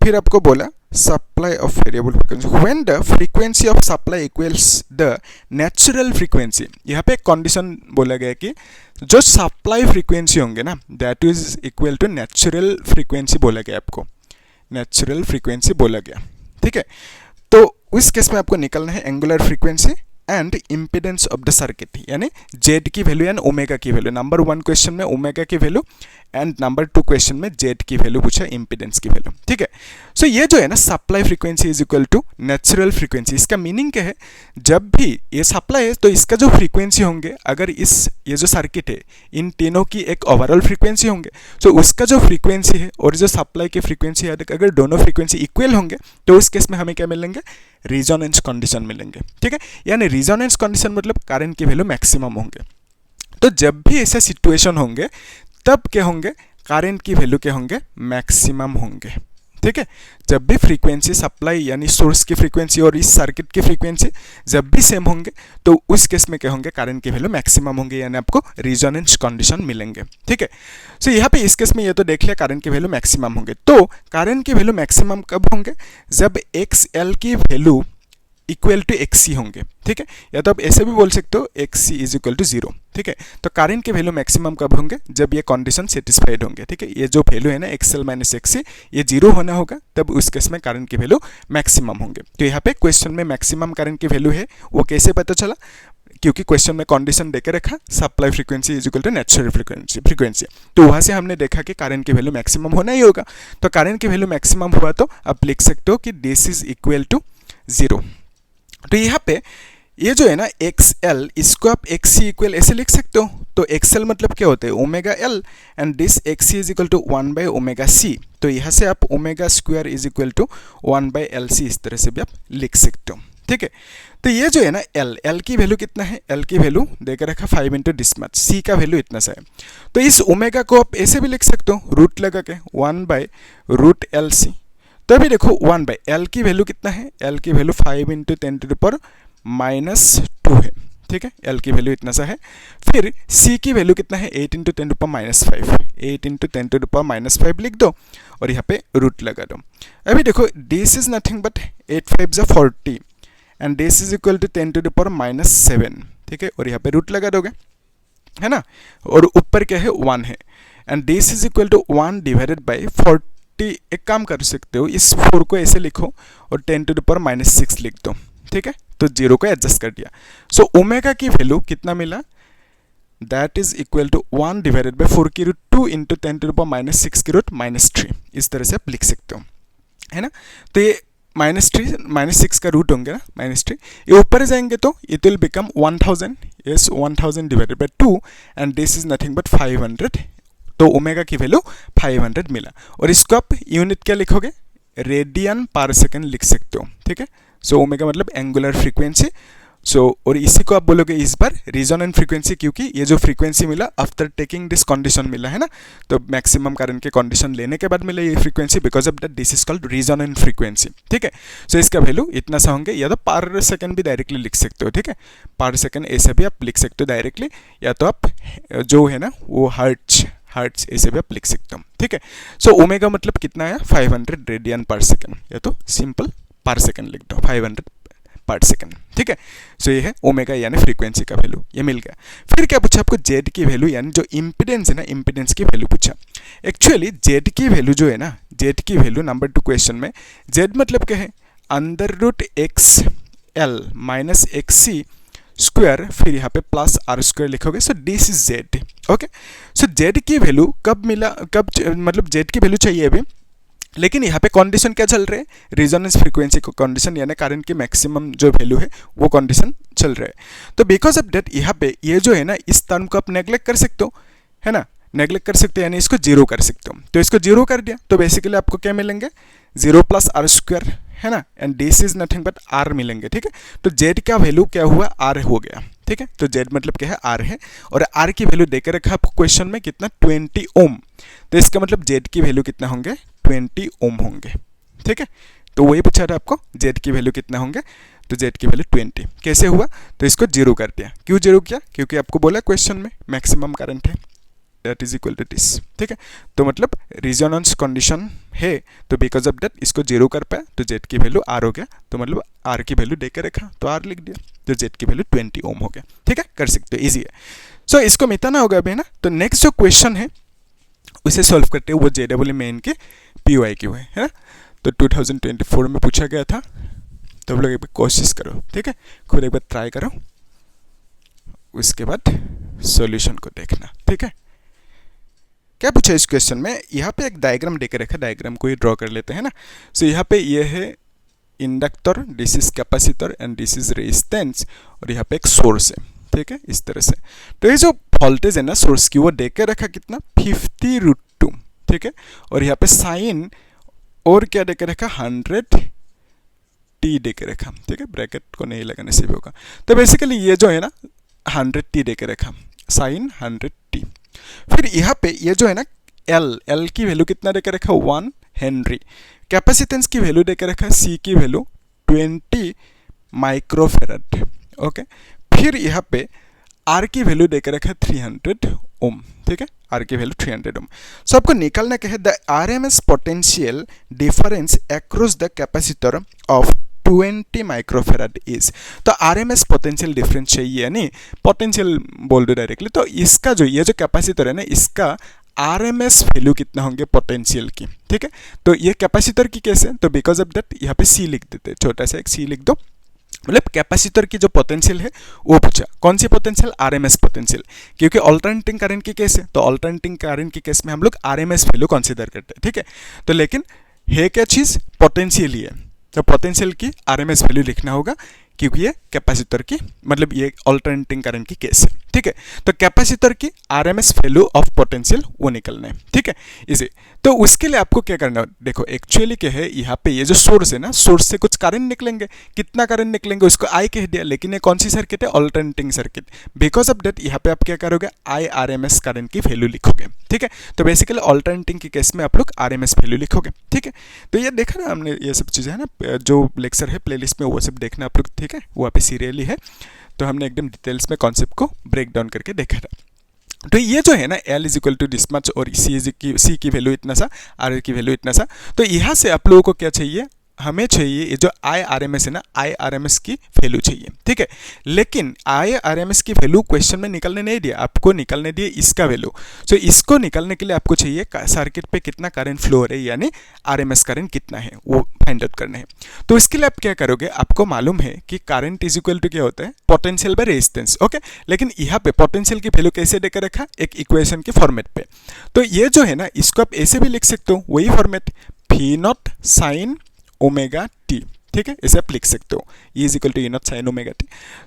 Speaker 1: फिर आपको बोला supply of variable frequency, when the frequency of supply equals the natural frequency. यहाँ पे एक कंडीशन बोला गया कि जो सप्लाई फ्रीक्वेंसी होंगे ना, that is equal to natural frequency बोला गया, आपको नेचुरल फ्रीक्वेंसी बोला गया, ठीक है। तो उस केस में आपको निकलना है angular frequency and impedance of the circuit, यानी जेड की वैल्यू एंड ओमेगा की वैल्यू। नंबर 1 क्वेश्चन में ओमेगा की वैल्यू एंड नंबर 2 क्वेश्चन में जेड की वैल्यू पूछा, इम्पीडेंस की वैल्यू, ठीक है। सो ये जो है ना, supply frequency is equal to natural frequency. इसका मीनिंग क्या है, जब भी ये सप्लाई है तो इसका जो फ्रीक्वेंसी होंगे, अगर ये जो सर्किट है इन तीनों की एक ओवरऑल फ्रीक्वेंसी होंगे, तो उसका जो फ्रीक्वेंसी है और जो सप्लाई की फ्रीक्वेंसी है, अगर दोनों फ्रीक्वेंसी इक्वल होंगे तो उस केस में हमें क्या मिलेंगे, रिजोनेंस कंडीशन मिलेंगे, ठीक है। यानी रिजोनेंस कंडीशन मतलब करंट की वैल्यू मैक्सिमम होंगे। तो जब भी ऐसे सिचुएशन होंगे तब क्या होंगे, करंट की वैल्यू क्या होंगे, मैक्सिमम होंगे, ठीक है। जब भी फ्रीक्वेंसी सप्लाई यानी सोर्स की फ्रीक्वेंसी और इस सर्किट की फ्रीक्वेंसी जब भी सेम होंगे तो उस केस में क्या होंगे, करंट की वैल्यू मैक्सिमम होंगे, यानी आपको रिजोनेंस कंडीशन मिलेंगे। ठीक है। सो यहाँ पे इस केस में ये तो देख लिया करंट की वैल्यू मैक्सिमम होंगे। तो करंट की वैल्यू मैक्सिमम कब होंगे, जब एक्स एल की वैल्यू इक्वल टू एक्सी होंगे। ठीक है, या तो आप ऐसे भी बोल सकते हो एक्सी इज इक्वल टू 0। ठीक है, तो करंट के वैल्यू मैक्सिमम कब होंगे, जब ये कंडीशन सेटिस्फाइड होंगे। ठीक है, ये जो वैल्यू है ना एक्सएल माइनस एक्सी ये 0 होना होगा, तब उस केस में करंट की वैल्यू मैक्सिमम होंगे। तो यहाँ पे क्वेश्चन में मैक्सिमम करंट की वैल्यू है, वो कैसे पता चला, क्योंकि क्वेश्चन में कंडीशन देके रखा supply frequency is equal to natural frequency, तो वहां से हमने देखा कि करंट की वैल्यू मैक्सिमम होना ही होगा। तो करंट की वैल्यू मैक्सिमम हुआ तो आप लिख सकते हो कि दिस इज इक्वल टू 0। तो यहाँ पे ये जो है ना एक्स एल, इसको आप एक्स सी इक्वल ऐसे लिख सकते हो। तो एक्स एल मतलब क्या होता है, omega L, and this X C is equal to 1 by omega C. तो यहाँ से आप omega square is equal to 1 by L C इस तरह से भी आप लिख सकते हो। ठीक है, तो ये जो है ना एल की वैल्यू कितना है, एल की वैल्यू देकर रखा 5 इंटू दिस मच, सी का वैल्यू इतना सा है। तो इस ओमेगा को आप ऐसे भी लिख सकते हो, रूट लगा के 1 बाई रूट एल सी। तो अभी देखो 1 बाई एल की वैल्यू कितना है, एल की value 5 into 10 to the power -2 है। ठीक है, एल की वैल्यू इतना सा है। फिर सी की वैल्यू कितना है, 8 into 10 to the power -5, 8 into 10 to the power -5 लिख दो और यहाँ पे रूट लगा दो। अभी देखो दिस इज नथिंग बट 8 5 जा 40 and this is equal to 10 to the power -7। ठीक है, और यहाँ पे रूट लगा दोगे, है ना, और ऊपर क्या है 1 है, and this is equal to 1 divided by 40। एक काम कर सकते हो, इस 4 को ऐसे लिखो और 10 टू द पावर -6 लिख दो। ठीक है, तो 0 को एडजस्ट कर दिया। सो ओमेगा की वैल्यू कितना मिला, that is equal to 1 divided by 4 की root 2 into 10 to the power -6 की रूट -3। इस तरह से आप लिख सकते हो, है ना। तो ये -3 -6 का रूट होंगे ना, -3, ये ऊपर जाएंगे तो it will become 1000, yes 1000 divided by 2 and this is nothing but 500। तो ओमेगा की वैल्यू 500 मिला, और इसको आप यूनिट क्या लिखोगे, रेडियन पर सेकंड लिख सकते हो। ठीक है, सो ओमेगा मतलब एंगुलर फ्रीक्वेंसी। सो और इसी को आप बोलोगे इस बार रिजोनेंट फ्रीक्वेंसी, क्योंकि ये जो फ्रीक्वेंसी मिला आफ्टर टेकिंग दिस कंडीशन मिला है ना, तो मैक्सिमम करंट के कंडीशन लेने के बाद मिला ये frequency, because of that this is called resonant frequency. ठीक है, सो इसका वैल्यू इतना सा होंगे, या तो पर सेकंड भी डायरेक्टली लिख सकते हो। ठीक है, पर सेकंड ऐसे भी आप लिख सकते हो डायरेक्टली, या तो आप जो है ना वो हर्ट्ज ऐसे भी आप लिख सकते हो। ठीक है, सो ओमेगा मतलब कितना है 500 रेडियन पर सेकंड, या तो सिंपल पर सेकंड लिख दो 500 पर सेकंड। ठीक है, सो ये है ओमेगा यानी फ्रीक्वेंसी का वैल्यू, ये मिल गया। फिर क्या पूछा आपको, जेड की वैल्यू यानी जो इम्पीडेंस है ना, इम्पीडेंस की वैल्यू पूछा। एक्चुअली जेड की वैल्यू जो है ना, जेड की वैल्यू नंबर 2 क्वेश्चन में, जेड मतलब क्या है, under root X L minus X C square, फिर यहाँ पे प्लस आर स्क्वायर लिखोगे, so this is Z. Okay, so Z की वैल्यू कब मिला, कब मतलब जेड की वैल्यू चाहिए अभी, लेकिन यहाँ पे कंडीशन क्या चल रहा है, रिजोनेंस फ्रीक्वेंसी को कंडीशन, यानी करंट की मैक्सिमम जो वैल्यू है वो कंडीशन चल रहा है। तो बिकॉज ऑफ डेट यहाँ पे ये जो है ना, इस टर्म को आप नेग्लेक्ट कर सकते हो, है ना, नेग्लेक्ट कर सकते हो, यानी इसको 0 कर सकते हो। तो इसको 0 कर दिया तो बेसिकली आपको क्या मिलेंगे, 0 प्लस आर स्क्वायर, है ना, and this is nothing but R मिलेंगे। ठीक है, तो जेड का वैल्यू क्या हुआ, आर हो गया। ठीक है, तो जेड मतलब क्या है, आर है, और आर की वैल्यू देकर रखा आपको क्वेश्चन में कितना, 20 ओम। तो इसका मतलब जेड की वैल्यू कितना होंगे, 20 ओम होंगे। ठीक है, तो वही पूछा था आपको, जेड की वैल्यू कितना होंगे, तो जेड की वैल्यू 20। कैसे हुआ, तो इसको 0 कर दिया। क्यों 0 किया, क्योंकि आपको बोला क्वेश्चन में मैक्सिमम करंट है, that is equal to this. ठीक है, तो मतलब रिजोनेंस कंडीशन है, तो बिकॉज ऑफ दैट इसको 0 कर पाया, तो जेड की वैल्यू आर हो गया। तो मतलब आर की वैल्यू देकर रखा तो आर लिख दिया, तो जेड की वैल्यू 20 ओम हो गया। ठीक है, कर सकते हो, ईजी है। सो इसको मिटाना होगा अभी ना। तो नेक्स्ट जो क्वेश्चन है उसे सॉल्व करते हैं, वो JEE मेन के PYQ है ना। तो 2024 में पूछा गया था, तो आप लोग एक बार कोशिश करो। ठीक है, खुद एक बार ट्राई करो, उसके बाद सॉल्यूशन को देखना। ठीक है, क्या पूछा इस क्वेश्चन में, यहाँ पे एक डायग्राम देकर रखा, डायग्राम को ही ड्रॉ कर लेते हैं ना। सो यहाँ पे ये है inductor, this is capacitor and this is resistance, और यहाँ पे एक सोर्स है। ठीक है, इस तरह से। तो ये जो वोल्टेज है ना सोर्स की, वो देकर रखा कितना, 50√2। ठीक है, और यहाँ पे साइन और क्या देकर रखा, 100t देकर रखा। ठीक है, ब्रैकेट को नहीं लगाने से भी होगा। तो बेसिकली ये जो है ना 100t देकर रखा, साइन 100t। फिर यहाँ पे ये जो है ना एल की वैल्यू कितना देकर रखा, 1 हेनरी। कैपेसिटेंस की वैल्यू देकर रखा है, सी की वैल्यू 20 माइक्रोफेराड, ओके। फिर यहाँ पे आर की वैल्यू देकर रखा है 300 ओम, ठीक है, आर की वैल्यू 300 ओम। सो आपको निकालना क्या है, the RMS potential difference across the capacitor of 20 microfarad is. तो आरएमएस पोटेंशियल डिफरेंस चाहिए, यानी पोटेंशियल बोल दो डायरेक्टली, तो इसका जो ये जो कैपेसिटर है ना, इसका आरएमएस वैल्यू कितना होंगे पोटेंशियल की, ठीक है। तो ये कैपेसिटर की केस है, तो बिकॉज ऑफ दैट यहाँ पे सी लिख देते, छोटा सा एक सी लिख दो, मतलब कैपेसिटर की जो पोटेंशियल है वो पूछा। कौन सी पोटेंशियल? आरएमएस पोटेंशियल, क्योंकि अल्टरनेटिंग करंट की केस है, तो अल्टरनेटिंग करंट की केस में हम लोग आरएमएस वैल्यू कंसीडर करते हैं, ठीक है। तो लेकिन है क्या चीज? पोटेंशियल ही है, तो पोटेंशियल की आरएमएस वैल्यू लिखना होगा, क्योंकि ये कैपेसिटर की मतलब ये अल्टरनेटिंग करंट की केस है, ठीक है। तो कैपेसिटर की आरएमएस वैल्यू ऑफ पोटेंशियल वो निकलना है, ठीक है, इसे। तो उसके लिए आपको क्या करना है, देखो एक्चुअली क्या है, यहाँ पे ये जो सोर्स है ना, सोर्स से कुछ करंट निकलेंगे, कितना करंट निकलेंगे उसको आई कह दिया, लेकिन ये कौन सी सर्किट है? Alternating circuit. Because of that यहाँ पे आप क्या करोगे? आई आरएमएस करंट की वैल्यू लिखोगे, ठीक है। तो बेसिकली अल्टरनेटिंग की केस में आप लोग आरएमएस वैल्यू लिखोगे, ठीक है। तो ये देखा ना हमने, ये सब चीज़ें है ना, जो लेक्चर है प्लेलिस्ट में वो सब देखना आप लोग, ठीक है, वहाँ पे सीरियली है, तो हमने एकदम डिटेल्स में कॉन्सेप्ट को ब्रेक डाउन करके देखा था। तो ये जो है ना, L is equal to this much और सी की वैल्यू इतना सा, आर की वैल्यू इतना सा, तो यहाँ से आप लोगों को क्या चाहिए? हमें चाहिए ये जो आई आर एम एस है ना, आई आर एम एस की वैल्यू चाहिए, ठीक है। लेकिन आई आर एम एस की वैल्यू क्वेश्चन में निकलने नहीं दिया, आपको निकलने दिए इसका वैल्यू। सो इसको निकलने के लिए आपको चाहिए सर्किट पे कितना करंट फ्लो हो रहा है, यानी आर एम एस करंट कितना है वो फाइंड आउट करना है। तो इसके लिए आप क्या करोगे? आपको मालूम है कि करंट इज इक्वल टू क्या होता है? Potential by resistance, okay. लेकिन यहाँ पे पोटेंशियल की वैल्यू कैसे देकर रखा? एक इक्वेशन के फॉर्मेट पे। तो ये जो है ना, इसको आप ऐसे भी लिख सकते हो, वही format, phi naught sine omega t, ठीक है, इसे आप लिख सकते हो, E is equal to E naught sine omega t.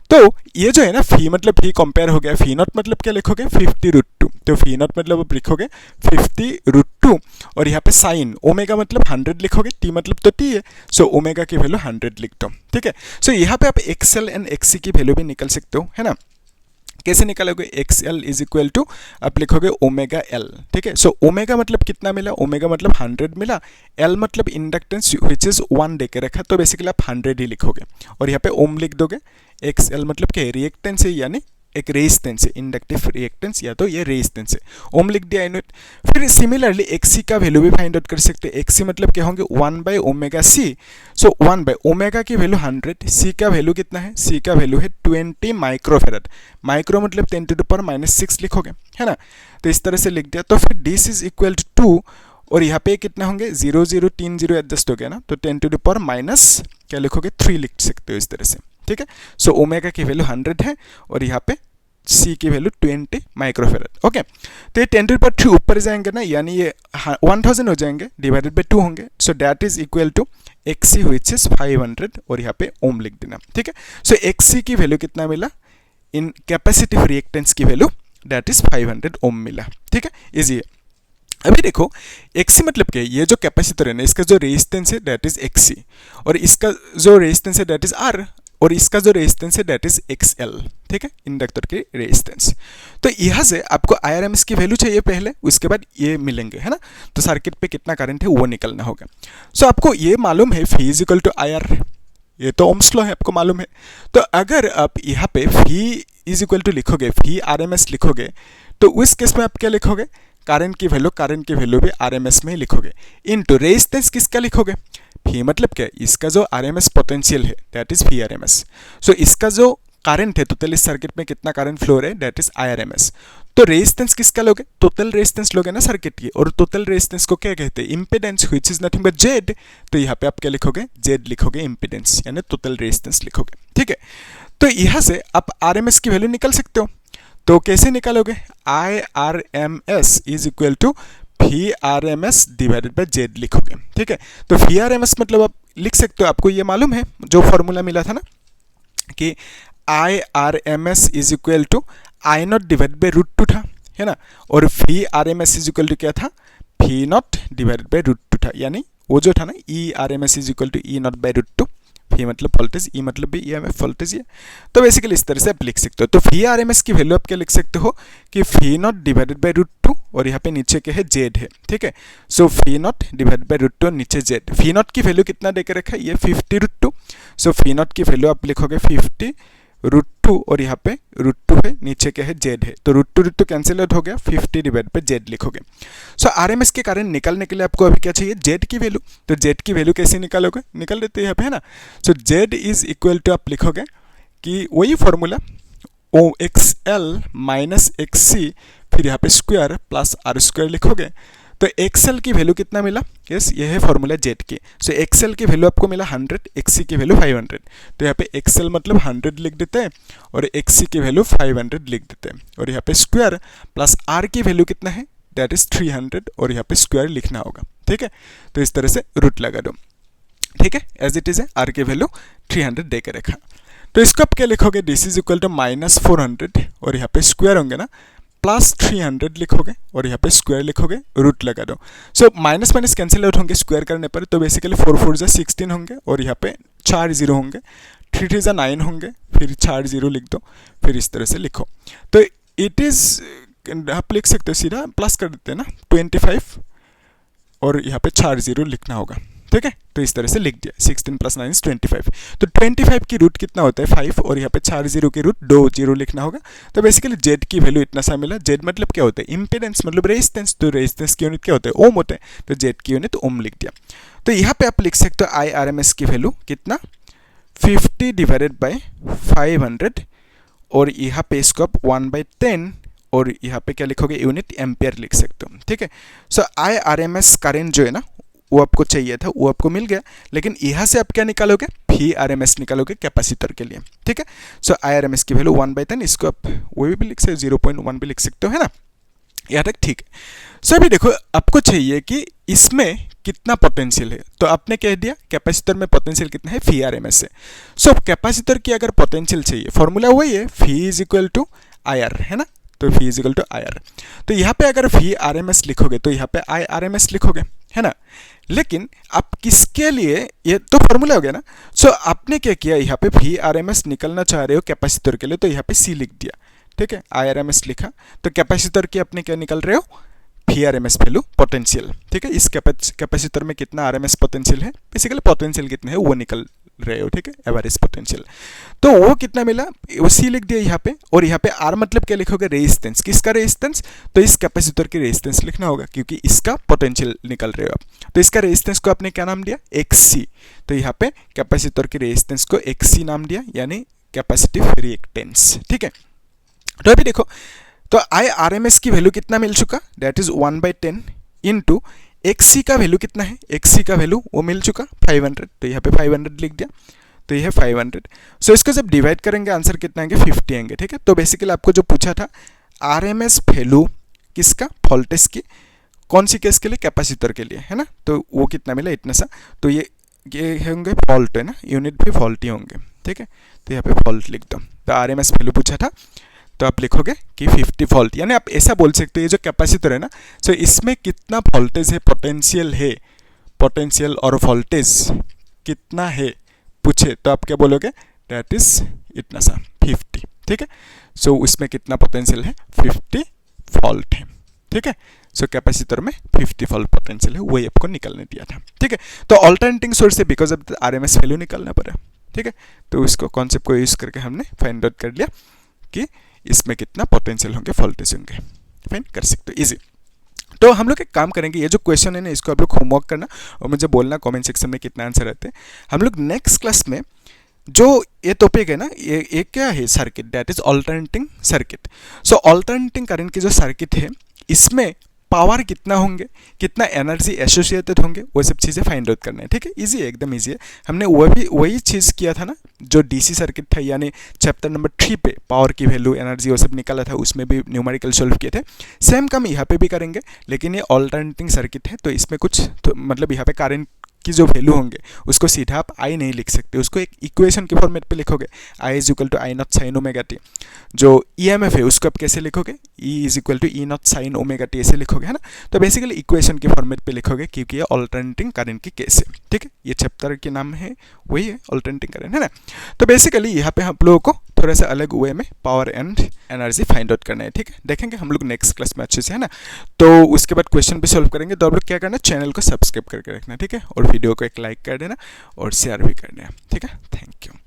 Speaker 1: तो ये जो है ना, फी मतलब फी कंपेयर हो गया, फी नॉट मतलब क्या लिखोगे? 50√2, तो फी नॉट मतलब आप लिखोगे 50√2, और यहाँ पे साइन ओमेगा मतलब 100 लिखोगे, टी मतलब तो टी है, सो ओमेगा की वैल्यू 100 लिख दो, ठीक है। सो यहाँ पे आप एक्सएल एंड एक्ससी की वैल्यू भी निकल सकते हो, है ना। कैसे निकालोगे? एक्सएल इज इक्वल टू आप लिखोगे ओमेगा एल, ठीक है। सो ओमेगा मतलब कितना मिला? ओमेगा मतलब 100 मिला, एल मतलब इंडक्टेंस विच इज 1 देके रखा, तो बेसिकली आप 100 ही लिखोगे, और यहाँ पे ओम लिख दोगे। एक्सएल मतलब क्या है? रिएक्टेंस है, यानी एक रेजिस्टेंस है, इंडक्टिव रिएक्टेंस, या तो ये रेजिस्टेंस है, ओम लिख दिया यूनिट। फिर सिमिलरली एक्सी का वैल्यू भी फाइंड आउट कर सकते हैं। एक्सी मतलब क्या होंगे? 1/ओमेगा सी, सो 1/ओमेगा की वैल्यू 100, सी का वैल्यू कितना है? सी का वैल्यू है 20 माइक्रोफेराड, माइक्रो मतलब 10⁻⁻6 लिखोगे, है ना। तो इस तरह से लिख दिया, तो फिर दिस इज इक्वल टू 2, और यहाँ पे कितना होंगे? 0 0 3 0 एडजस्ट हो गया ना, तो 10⁻⁻ क्या लिखोगे? 3 लिख सकते हो इस तरह से, ठीक है। सो ओमेगा की वैल्यू 100 है, और यहाँ पे सी की वैल्यू 20 माइक्रोफेराड, ओके। तो ये 10⁻³ ऊपर जाएंगे ना, यानी ये 1000 हो जाएंगे, डिवाइडेड बाय 2 होंगे, so that is equal to XC which is 500, और यहाँ पे ओम लिख देना, ठीक है। सो एक्सी की वैल्यू कितना मिला? इन कैपेसिटिव रिएक्टेंस की वैल्यू दैट इज 500 ओम मिला, ठीक है, इजी है। अभी देखो एक्सी मतलब क्या है? ये जो कैपेसिटर है ना, इसका जो रेजिस्टेंस है दैट इज एक्सी, और इसका जो रेजिस्टेंस है दैट इज आर, और इसका जो रेजिस्टेंस है दैट इज एक्सएल, ठीक है, इंडक्टर की रेजिस्टेंस। तो यहाँ से आपको आईआरएमएस की वैल्यू चाहिए पहले, उसके बाद ये मिलेंगे, है ना। तो सर्किट पे कितना करंट है वो निकलना होगा। सो आपको ये मालूम है phi is equal to I R, ये तो ओम्स लॉ है, आपको मालूम है। तो अगर आप यहाँ पे फी इज इक्वल टू लिखोगे, फी आरएमएस लिखोगे, तो उस केस में आप क्या लिखोगे? करंट की वैल्यू भी आरएमएस में ही लिखोगे, इनटू रेजिस्टेंस किसका लिखोगे? फी मतलब क्या? इसका जो आरएमएस पोटेंशियल है दैट इज फी आरएमएस। सो इसका जो करंट है टोटल इस सर्किट में कितना करंट फ्लो है दैट इज आईआरएमएस। तो रेजिस्टेंस किसका लोगे? टोटल रेजिस्टेंस लोगे ना सर्किट की, और टोटल रेजिस्टेंस को क्या कहते हैं? Impedance, which is nothing but Z. तो यहाँ पे आप क्या लिखोगे? जेड लिखोगे, इंपेडेंस यानी टोटल रेजिस्टेंस लिखोगे, ठीक है। तो यहाँ से आप आरएमएस की वैल्यू निकल सकते हो। तो कैसे निकालोगे? I R M S is equal to phi R M S divided by Z लिखोगे, ठीक है। तो फी आर एम एस मतलब आप लिख सकते हो, आपको ये मालूम है जो फॉर्मूला मिला था ना कि I R M S is equal to I naught divided by √2 था, है ना, और phi R M S is equal to क्या था? फी नॉट डिवाइडेड बाय √2 था, यानी वो जो था ना E R M S is equal to E naught by √2, V मतलब वोल्टेज, E मतलब भी EMF वोल्टेज ये। तो बेसिकली इस तरह से आप लिख सकते हो। तो V RMS की वैल्यू आप क्या लिख सकते हो कि V नॉट डिवाइडेड बाई √2 और यहाँ पे नीचे क्या है Z है, ठीक है। सो V नॉट डिवाइडेड बाई √2 नीचे Z। V नॉट की वैल्यू कितना देकर रखा है, ये 50√2। सो V नॉट की वैल्यू आप लिखोगे 50√2 और यहाँ पे √2 है, नीचे क्या है Z है। तो √2 कैंसिल आउट हो गया, 50 डिवाइड बाई Z लिखोगे। सो RMS के कारण निकालने के लिए आपको अभी क्या चाहिए, Z की वैल्यू। तो Z की वैल्यू कैसे निकालोगे, निकाल देते हैं यहाँ पे, है ना। सो Z इज इक्वल टू आप लिखोगे कि वही फॉर्मूला OXL माइनस XC, फिर यहाँ पे स्क्वायर प्लस R² लिखोगे। तो XL की वैल्यू कितना मिला, यस ये है फॉर्मूला Z की। सो XL की वैल्यू आपको मिला 100, XC की वैल्यू 500। तो यहाँ पे XL मतलब 100 लिख देते हैं और XC की वैल्यू 500 लिख देते हैं और यहाँ पे स्क्वायर प्लस R की वैल्यू कितना है, दैट इज 300 और यहाँ पे स्क्वायर लिखना होगा, ठीक है। तो इस तरह से रूट लगा दो, ठीक है, एज इट इज है। R की वैल्यू 300 दे के रखा। तो इसको आप क्या लिखोगे, दिस इज इक्वल टू -400 और यहाँ पे स्क्वायर होंगे ना, प्लस 300 लिखोगे और यहाँ पे स्क्वायर लिखोगे, रूट लगा दो। So minus minus cancel out होंगे स्क्वायर करने पर। तो बेसिकली 4 4 16 होंगे और यहाँ पे 4 0 होंगे, 3 3 9 होंगे, फिर 4 0 लिख दो, फिर इस तरह से लिखो। तो इट इज आप लिख सकते हो सीधा प्लस कर देते हैं ना 25 और यहाँ पे 4 0 लिखना होगा, ठीक है। तो इस तरह से लिख दिया, 16 + 9 = 25। तो 25 की रूट कितना होता है 5 और यहाँ पे 4 0 की रूट 2 0 लिखना होगा। तो बेसिकली Z की वैल्यू इतना सा मिला। Z मतलब क्या होता है, इम्पीडेंस मतलब रेजिस्टेंस। तो रेजिस्टेंस की यूनिट क्या होता है, ओम होता है। तो Z की यूनिट ओम लिख दिया। तो यहाँ पे आप लिख सकते हो IRMS की वैल्यू कितना, 50 डिवाइडेड बाई 500 और यहाँ पे इसको आप 1/10 और यहाँ पे क्या लिखोगे, यूनिट एम्पियर लिख सकते हो, ठीक है। सो IRMS करंट जो है ना वो आपको चाहिए था, वो आपको मिल गया। लेकिन यहाँ से आप क्या निकालोगे, VRMS निकालोगे कैपेसिटर के लिए, ठीक है। सो IRMS की वैल्यू 1/10, इसको आप वो भी लिख सकते हो, 0.1 भी लिख सकते हो, है ना। यहाँ तक ठीक है। सो अभी देखो आपको चाहिए कि इसमें कितना पोटेंशियल है। तो आपने कह दिया कैपेसिटर में पोटेंशियल कितना है, VRMS से। सो कैपेसिटर की अगर पोटेंशियल चाहिए, फॉर्मूला वही है, V = IR, है ना। तो V = IR। तो यहाँ पे अगर VRMS लिखोगे तो यहाँ पे IRMS लिखोगे, है ना। लेकिन आप किसके लिए, ये तो फॉर्मूला हो गया ना। सो आपने क्या किया, यहाँ पे VRMS निकलना चाह रहे हो कैपेसिटर के लिए, तो यहाँ पे C लिख दिया, ठीक है। IRMS लिखा, तो कैपेसिटर की अपने क्या निकल रहे हो, VRMS वैल्यू पोटेंशियल, ठीक है। इस कैपेसिटर में कितना RMS पोटेंशियल है, बेसिकली पोटेंशियल कितना है वो निकल रहे हो, ठीक है, एवरेज पोटेंशियल। तो वो कितना मिला, वो C लिख दिया यहाँ पे। और यहाँ पे R मतलब क्या लिखोगे, रेजिस्टेंस। किसका रेजिस्टेंस, तो इस कैपेसिटर की रेजिस्टेंस लिखना होगा क्योंकि इसका पोटेंशियल निकल रहे हो आप। तो इसका रेजिस्टेंस को आपने क्या नाम दिया, XC। तो यहाँ पे कैपेसिटर की रेजिस्टेंस को XC नाम दिया, यानी कैपेसिटिव रिएक्टेंस, ठीक है। तो अभी देखो, तो IRMS की वैल्यू कितना मिल चुका, दैट इज 1/10 इंटू XC का वैल्यू कितना है, XC का वैल्यू वो मिल चुका 500। तो यहाँ पे 500 लिख दिया, तो ये है 500। सो इसको जब डिवाइड करेंगे आंसर कितना आएंगे, 50 आएंगे, ठीक है। तो बेसिकली आपको जो पूछा था RMS वैल्यू किसका, वोल्टेज की, कौन सी केस के लिए, कैपेसिटर के लिए, है ना। तो वो कितना मिला, इतना सा। तो ये होंगे फॉल्ट, है ना, यूनिट भी फॉल्ट ही होंगे, ठीक है। तो यहाँ पे फॉल्ट लिख दो। तो RMS वैल्यू पूछा था, तो आप लिखोगे कि 50 वोल्ट, यानी आप ऐसा बोल सकते हो ये जो कैपेसिटर है ना, सो इसमें कितना वोल्टेज है, पोटेंशियल है, पोटेंशियल और वोल्टेज कितना है पूछे, तो आप क्या बोलोगे, दैट इज इतना सा 50, ठीक है। सो उसमें कितना पोटेंशियल है, 50 वोल्ट है, ठीक है। सो कैपेसिटर में 50 वोल्ट पोटेंशियल है, वही आपको निकलने दिया था, ठीक है। तो ऑल्टरनेटिंग सोर्स से बिकॉज ऑफ RMS वैल्यू निकालना पड़ा, ठीक है। तो इसको कॉन्सेप्ट को यूज करके हमने फाइंड आउट कर लिया कि इसमें कितना पोटेंशियल होंगे, वोल्टेज होंगे, फाइन कर सकते हो, इजी। तो हम लोग एक काम करेंगे, ये जो क्वेश्चन है ना इसको आप लोग होमवर्क करना और मुझे बोलना कमेंट सेक्शन में कितना आंसर आते हैं। हम लोग नेक्स्ट क्लास में जो ये टॉपिक है ना, ये क्या है, circuit, that is alternating circuit. So alternating current की जो सर्किट है इसमें पावर कितना होंगे, कितना एनर्जी एसोसिएटेड होंगे, वो सब चीज़ें फाइंड आउट करना है, ठीक है। इजी है, एकदम इजी है। हमने वही चीज़ किया था ना जो DC सर्किट था, यानी चैप्टर नंबर 3 पे पावर की वैल्यू, एनर्जी वो सब निकाला था, उसमें भी न्यूमेरिकल सॉल्व किए थे। सेम काम यहाँ पे भी करेंगे, लेकिन ये ऑल्टरनेटिंग सर्किट है, तो इसमें कुछ तो मतलब यहाँ पे करंट की जो वैल्यू होंगे उसको सीधा आप आई नहीं लिख सकते, उसको एक इक्वेशन के फॉर्मेट पे लिखोगे। I is equal to I naught sine omega T. जो ईएमएफ है उसको आप कैसे लिखोगे, E is equal to E naught sine omega T ऐसे लिखोगे, है ना। तो बेसिकली इक्वेशन के फॉर्मेट पे लिखोगे क्योंकि ये अल्टरनेटिंग करंट की केस है, ठीक है। ये चैप्टर के नाम है वही है अल्टरनेटिंग करंट, है ना। तो बेसिकली यहाँ पे हम लोगों को थोड़ा सा अलग वे में power and energy find out करना है, ठीक है। देखेंगे हम लोग नेक्स्ट क्लास में अच्छे से, है ना। तो उसके बाद क्वेश्चन भी सॉल्व करेंगे। तो आप लोग क्या करना है, चैनल को सब्सक्राइब करके रखना, ठीक है, और वीडियो को एक लाइक कर देना और शेयर भी कर देना, ठीक है। Thank you.